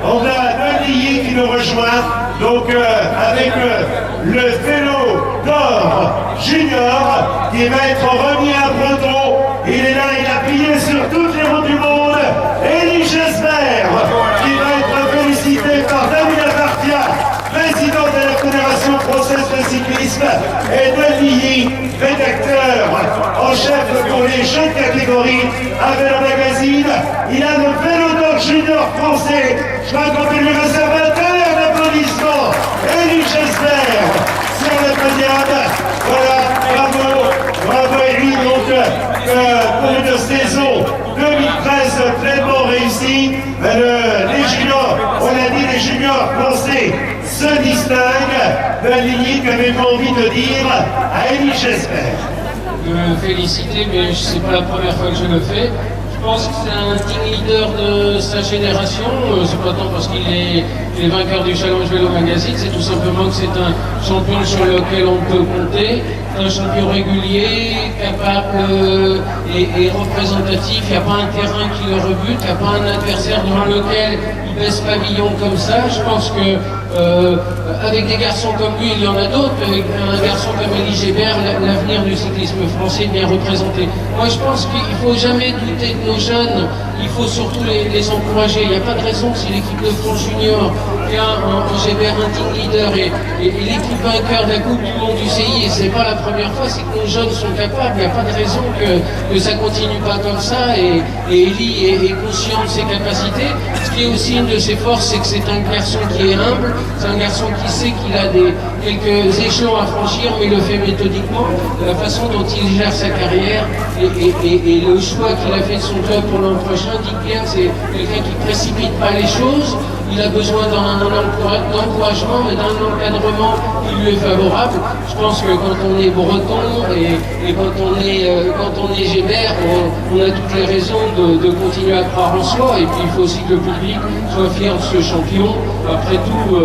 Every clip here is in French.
On a Nolilly qui nous rejoint, donc avec le vélo d'or junior qui va être remis à Breton. Il est là, il a plié sur toutes les routes du monde. Elie Gesbert qui va être félicité par David Abartia, président de la Fédération française de cyclisme, et Nolilly, rédacteur en chef pour les jeunes catégories à Vélo Magazine. Il a le vélo d'or junior français. Je crois qu'on peut lui réserver un tonnerre d'applaudissements. Elie Gesbert sur le podium. Voilà, bravo Elie. Donc pour une saison 2013 pleinement réussie. Les juniors, on l'a dit, les juniors français se distinguent. Nolilly, qu'avez-vous envie de dire à Elie Gesbert? De me féliciter, mais ce n'est pas la première fois que je le fais. Je pense que c'est un team leader de sa génération. C'est pas tant parce qu'il est vainqueur du Challenge Vélo Magazine, c'est tout simplement que c'est un champion sur lequel on peut compter, un champion régulier, capable et représentatif. Il n'y a pas un terrain qui le rebute, il n'y a pas un adversaire devant lequel il baisse pavillon comme ça. Je pense que avec des garçons comme lui, il y en a d'autres. Avec un garçon comme Elie Gesbert, l'avenir du cyclisme français est bien représenté. Moi, je pense qu'il ne faut jamais douter de nos jeunes. Il faut surtout les encourager. Il n'y a pas de raison que si l'équipe de France Junior qui a en Gesbert un team leader et l'équipe vainqueur de la Coupe du Monde du CI, et c'est pas la première fois, c'est que nos jeunes sont capables. Il n'y a pas de raison que ça continue pas comme ça. Et Elie est conscient de ses capacités. Ce qui est aussi une de ses forces, c'est que c'est un garçon qui est humble. C'est un garçon qui sait qu'il a quelques échelons à franchir, mais il le fait méthodiquement. La façon dont il gère sa carrière et le choix qu'il a fait de son club pour l'an prochain dit bien que c'est quelqu'un qui ne précipite pas les choses. Il a besoin d'un encouragement, mais d'un encadrement qui lui est favorable. Je pense que quand on est breton et quand on est Gesbert, on a toutes les raisons de continuer à croire en soi. Et puis il faut aussi que le public soit fier de ce champion. Après tout,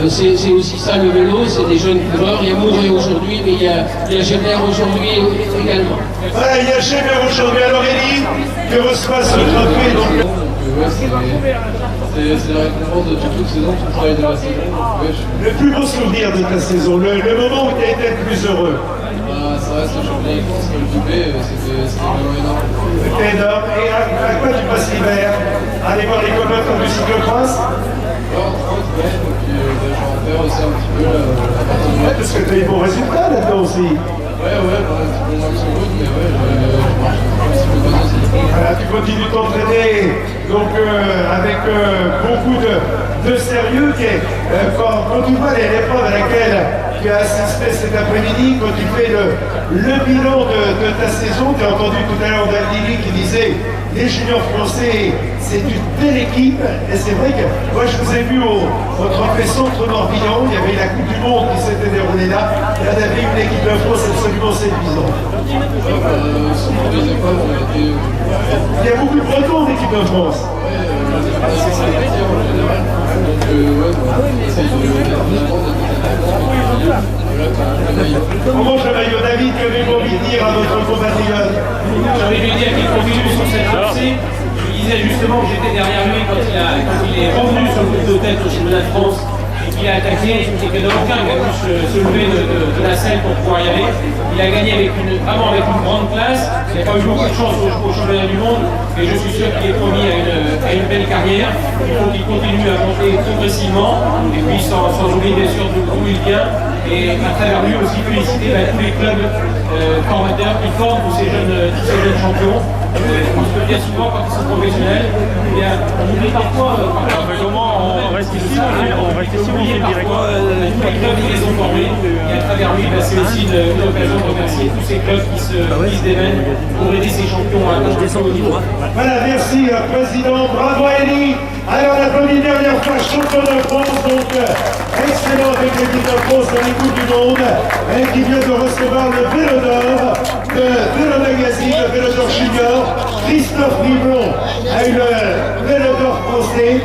c'est aussi ça le vélo, c'est des jeunes coureurs. Il y a Mouret aujourd'hui, mais il y a Gesbert aujourd'hui également. Voilà, il y a Gesbert aujourd'hui. Alors Elie, que reçoit ce trophée donc. C'est la récompense de toute saison, tout le travail de la saison. Le plus beau souvenir de ta saison, le moment où tu as été le plus heureux? Ça reste le championnat de France, le doublé, c'était vraiment énorme. C'était énorme. Et à quoi tu passes l'hiver? Aller voir les copains comme du cyclocross? Alors, donc j'en perds aussi un petit peu la partie de Parce que tu as eu bons résultats là-dedans aussi. Ouais, un petit peu moins que sur route, mais ouais, je marche un petit peu bien aussi. Voilà, tu continues de t'entraîner donc avec beaucoup de sérieux. Quand tu vois l'épreuve à laquelle tu as assisté cet après-midi, quand tu fais le bilan de ta saison, tu as entendu tout à l'heure Nolilly qui disait les juniors français, c'est une belle équipe. Et c'est vrai que moi je vous ai vu au trophée Centre Morbihan, il y avait la Coupe du Monde qui s'était déroulée là. Il y en avait une équipe de France absolument séduisante. Sur les épreuves, on a été. Il y a beaucoup de Bretons en équipe de France. C'est ça, en général. Donc, on essaye On mange le maillot. David, que avez-vous envie de dire à votre compatriote? J'ai envie de lui dire qu'il continue sur cette lancée. Je disais justement que j'étais derrière lui quand il est revenu sur le coup de tête au championnat de France et qu'il a attaqué, et que aucun qui a pu se lever de la selle pour pouvoir y aller. Il a gagné vraiment avec une grande classe. Il n'a pas eu beaucoup de chance au championnat du monde, et je suis sûr qu'il est promis à une belle carrière. Il faut qu'il continue à monter progressivement, et puis sans oublier bien sûr d'où il vient. Et à travers lui aussi féliciter tous les clubs formateurs qui forment tous ces jeunes champions. On se le dit souvent quand ils sont professionnels, on oublie parfois. Comment on reste ici, on reste ici, on fait parfois tous les clubs qui les ont formés. Et à travers lui, c'est aussi une occasion de remercier tous ces clubs qui se démènent pour aider ces champions à descendre au niveau. Voilà, merci Président, bravo Elie. Alors la bonne dernière fois champion de France, donc excellent avec l'équipe de France dans les Coupes du Monde, et qui vient de recevoir le vélo d'or de Vélo Magazine, le vélo d'or junior. Christophe Riblon a eu le vélo d'or français.